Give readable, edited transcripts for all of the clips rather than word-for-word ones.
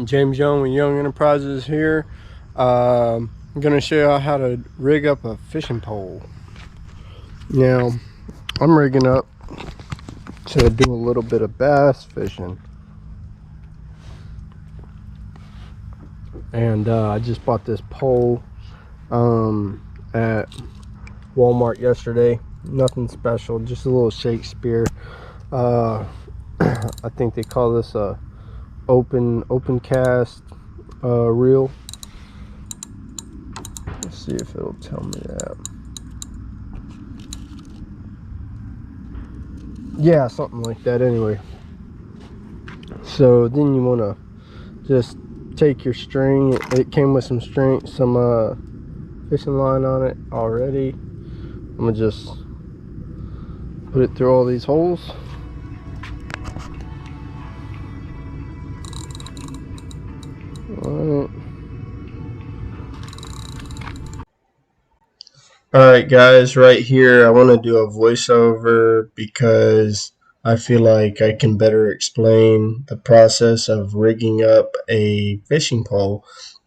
James Young with Young Enterprises here. I'm going to show you how to rig up a fishing pole. Now, I'm rigging up to do a little bit of bass fishing. And I just bought this pole at Walmart yesterday. Nothing special, just a little Shakespeare. I think they call this a open cast reel. Let's see if it'll tell me that. Yeah, something like that. Anyway, so then you want to just take your string. It came with some string, some fishing line on it already. I'm gonna just put it through all these holes. Alright guys, right here I want to do a voiceover because I feel like I can better explain the process of rigging up a fishing pole.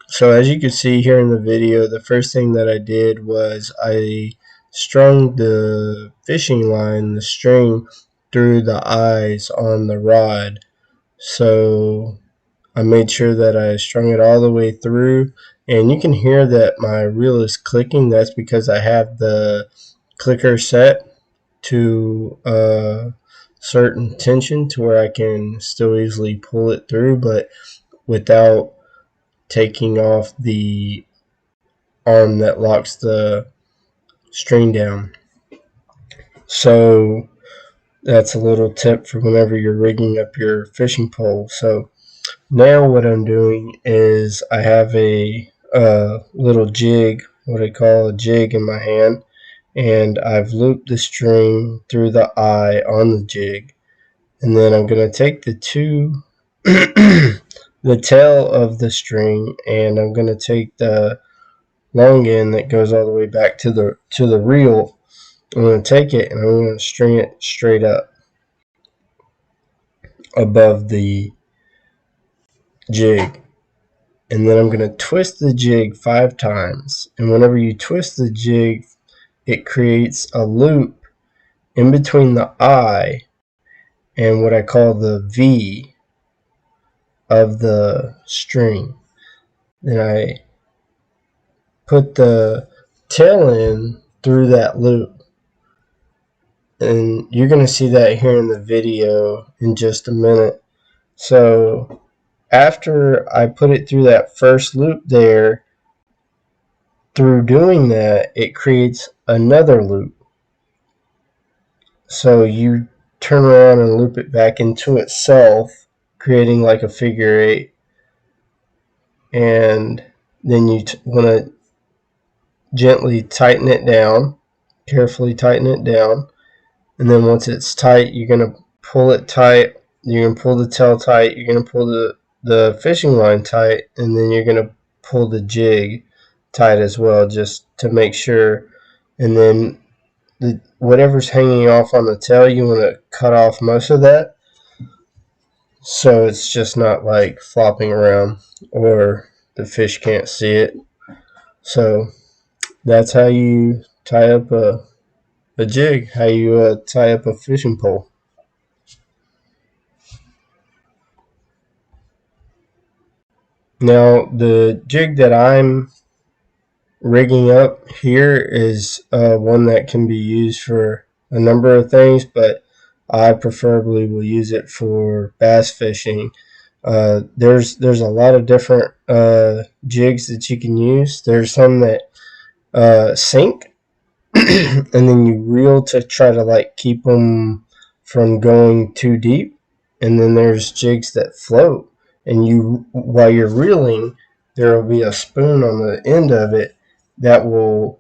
So as you can see here in the video, the first thing that I did was I strung the fishing line, the string, through the eyes on the rod. So I made sure that I strung it all the way through, and you can hear that my reel is clicking. That's because I have the clicker set to a certain tension to where I can still easily pull it through, but without taking off the arm that locks the string down. So that's a little tip for whenever you're rigging up your fishing pole. So now what I'm doing is I have a little jig, what I call a jig, in my hand, and I've looped the string through the eye on the jig, and then I'm going to take the the tail of the string, and I'm going to take the long end that goes all the way back to the reel. I'm going to take it and I'm going to string it straight up above the jig. And then I'm going to twist the jig 5 times. And whenever you twist the jig, it creates a loop in between the eye and what I call the V of the string. Then I put the tail end through that loop. And you're going to see that here in the video in just a minute. So after I put it through that first loop there, through doing that, it creates another loop. So you turn around and loop it back into itself, creating like a figure 8. And then you want to gently tighten it down, carefully tighten it down. And then once it's tight, you're going to pull it tight. You're going to pull the tail tight. You're going to pull the fishing line tight. And then you're going to pull the jig tight as well, just to make sure. And then whatever's hanging off on the tail, you want to cut off most of that, so it's just not like flopping around or the fish can't see it. So that's how you tie up a jig, how you tie up a fishing pole. Now the jig that I'm rigging up here is one that can be used for a number of things, but I preferably will use it for bass fishing. There's a lot of different jigs that you can use. There's some that sink and then you reel to try to like keep them from going too deep, and then there's jigs that float, and you, while you're reeling, there will be a spoon on the end of it that will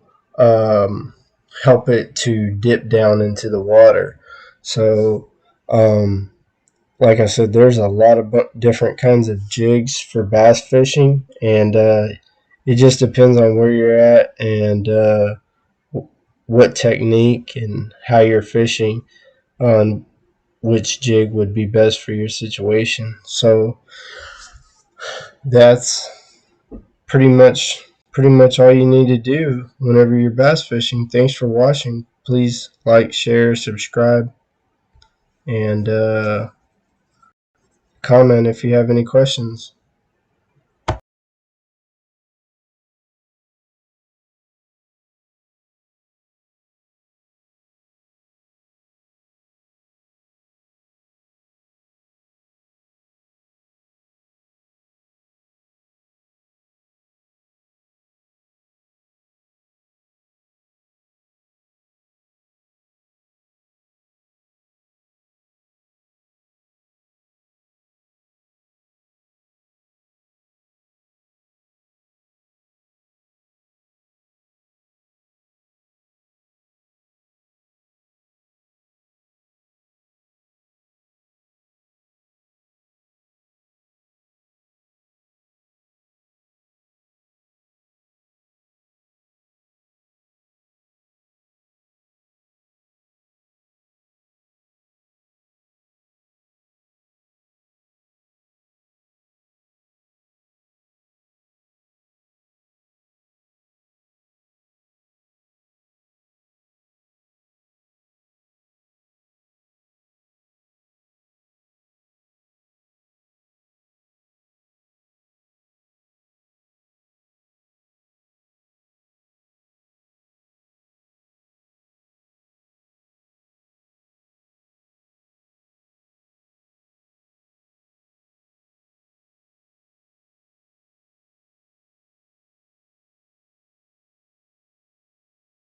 help it to dip down into the water. So like I said, there's a lot of different kinds of jigs for bass fishing, and it just depends on where you're at and what technique and how you're fishing on which jig would be best for your situation. So that's pretty much all you need to do whenever you're bass fishing. Thanks for watching. Please like, share, subscribe, and comment if you have any questions.